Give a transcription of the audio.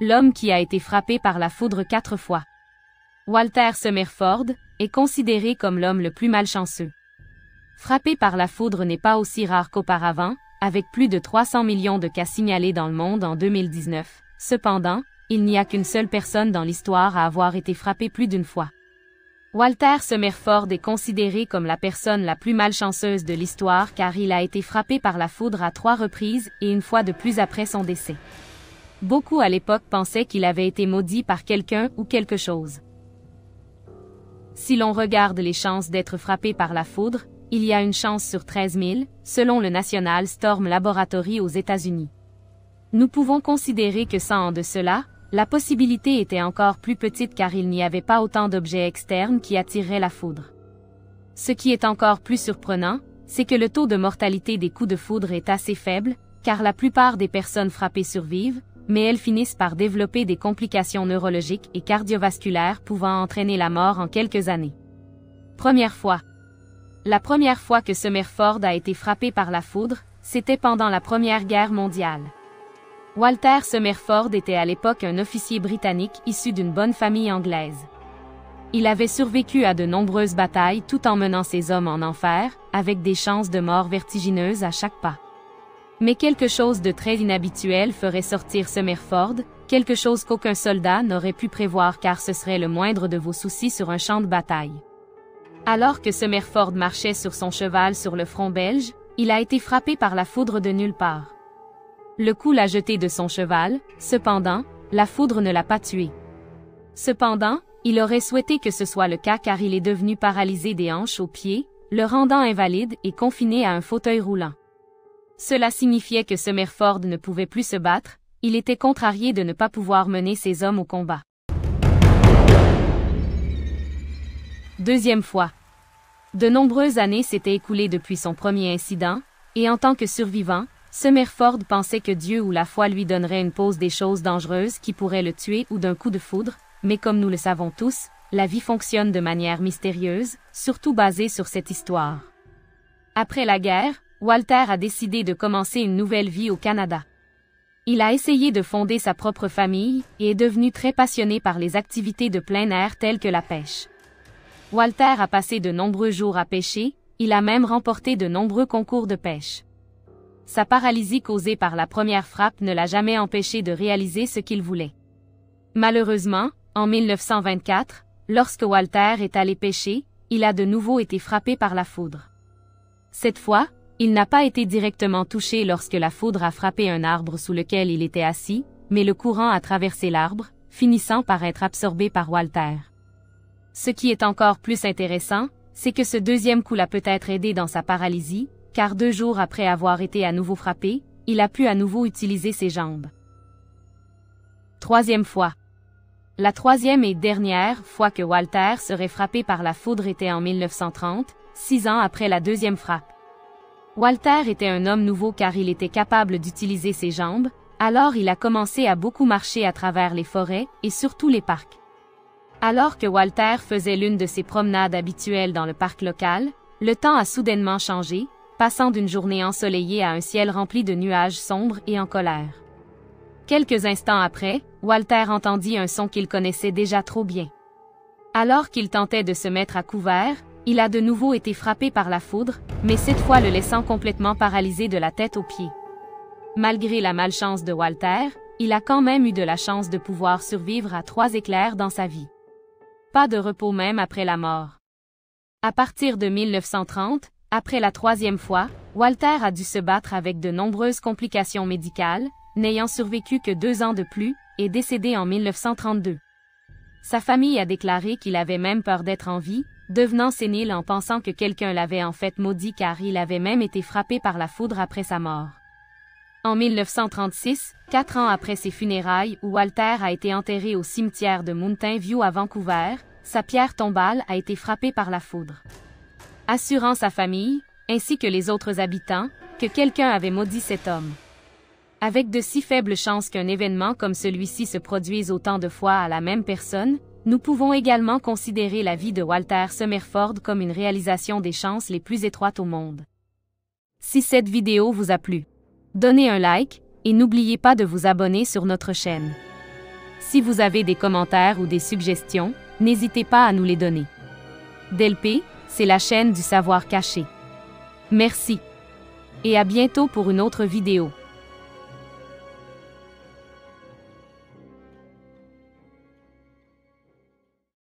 l'homme qui a été frappé par la foudre 4 fois. Walter Summerford est considéré comme l'homme le plus malchanceux. Frappé par la foudre n'est pas aussi rare qu'auparavant, avec plus de 300 millions de cas signalés dans le monde en 2019. Cependant, il n'y a qu'une seule personne dans l'histoire à avoir été frappée plus d'une fois. Walter Summerford est considéré comme la personne la plus malchanceuse de l'histoire car il a été frappé par la foudre à 3 reprises et une fois de plus après son décès. Beaucoup à l'époque pensaient qu'il avait été maudit par quelqu'un ou quelque chose. Si l'on regarde les chances d'être frappé par la foudre, il y a une chance sur 13 000, selon le National Storm Laboratory aux États-Unis. Nous pouvons considérer que sans de cela, la possibilité était encore plus petite car il n'y avait pas autant d'objets externes qui attireraient la foudre. Ce qui est encore plus surprenant, c'est que le taux de mortalité des coups de foudre est assez faible, car la plupart des personnes frappées survivent, mais elles finissent par développer des complications neurologiques et cardiovasculaires pouvant entraîner la mort en quelques années. Première fois. La première fois que Summerford a été frappé par la foudre, c'était pendant la Première Guerre mondiale. Walter Summerford était à l'époque un officier britannique issu d'une bonne famille anglaise. Il avait survécu à de nombreuses batailles tout en menant ses hommes en enfer, avec des chances de mort vertigineuses à chaque pas. Mais quelque chose de très inhabituel ferait sortir Summerford, quelque chose qu'aucun soldat n'aurait pu prévoir car ce serait le moindre de vos soucis sur un champ de bataille. Alors que Summerford marchait sur son cheval sur le front belge, il a été frappé par la foudre de nulle part. Le coup l'a jeté de son cheval, cependant, la foudre ne l'a pas tué. Cependant, il aurait souhaité que ce soit le cas car il est devenu paralysé des hanches aux pieds, le rendant invalide et confiné à un fauteuil roulant. Cela signifiait que Summerford ne pouvait plus se battre, il était contrarié de ne pas pouvoir mener ses hommes au combat. Deuxième fois. De nombreuses années s'étaient écoulées depuis son premier incident, et en tant que survivant, Summerford pensait que Dieu ou la foi lui donnerait une pause des choses dangereuses qui pourraient le tuer ou d'un coup de foudre, mais comme nous le savons tous, la vie fonctionne de manière mystérieuse, surtout basée sur cette histoire. Après la guerre, Walter a décidé de commencer une nouvelle vie au Canada. Il a essayé de fonder sa propre famille et est devenu très passionné par les activités de plein air telles que la pêche. Walter a passé de nombreux jours à pêcher, il a même remporté de nombreux concours de pêche. Sa paralysie causée par la première frappe ne l'a jamais empêché de réaliser ce qu'il voulait. Malheureusement, en 1924, lorsque Walter est allé pêcher, il a de nouveau été frappé par la foudre. Cette fois, il n'a pas été directement touché lorsque la foudre a frappé un arbre sous lequel il était assis, mais le courant a traversé l'arbre, finissant par être absorbé par Walter. Ce qui est encore plus intéressant, c'est que ce deuxième coup l'a peut-être aidé dans sa paralysie, car 2 jours après avoir été à nouveau frappé, il a pu à nouveau utiliser ses jambes. Troisième fois. La troisième et dernière fois que Walter serait frappé par la foudre était en 1930, 6 ans après la deuxième frappe. Walter était un homme nouveau car il était capable d'utiliser ses jambes, alors il a commencé à beaucoup marcher à travers les forêts et surtout les parcs. Alors que Walter faisait l'une de ses promenades habituelles dans le parc local, le temps a soudainement changé, passant d'une journée ensoleillée à un ciel rempli de nuages sombres et en colère. Quelques instants après, Walter entendit un son qu'il connaissait déjà trop bien. Alors qu'il tentait de se mettre à couvert, il a de nouveau été frappé par la foudre, mais cette fois le laissant complètement paralysé de la tête aux pieds. Malgré la malchance de Walter, il a quand même eu de la chance de pouvoir survivre à 3 éclairs dans sa vie. Pas de repos même après la mort. À partir de 1930, après la troisième fois, Walter a dû se battre avec de nombreuses complications médicales, n'ayant survécu que 2 ans de plus, et décédé en 1932. Sa famille a déclaré qu'il avait même peur d'être en vie, devenant sénile en pensant que quelqu'un l'avait en fait maudit car il avait même été frappé par la foudre après sa mort. En 1936, 4 ans après ses funérailles où Walter a été enterré au cimetière de Mountain View à Vancouver, sa pierre tombale a été frappée par la foudre. Assurant sa famille, ainsi que les autres habitants, que quelqu'un avait maudit cet homme. Avec de si faibles chances qu'un événement comme celui-ci se produise autant de fois à la même personne, nous pouvons également considérer la vie de Walter Summerford comme une réalisation des chances les plus étroites au monde. Si cette vidéo vous a plu, donnez un like, et n'oubliez pas de vous abonner sur notre chaîne. Si vous avez des commentaires ou des suggestions, n'hésitez pas à nous les donner. Delpé, c'est la chaîne du savoir caché. Merci. Et à bientôt pour une autre vidéo.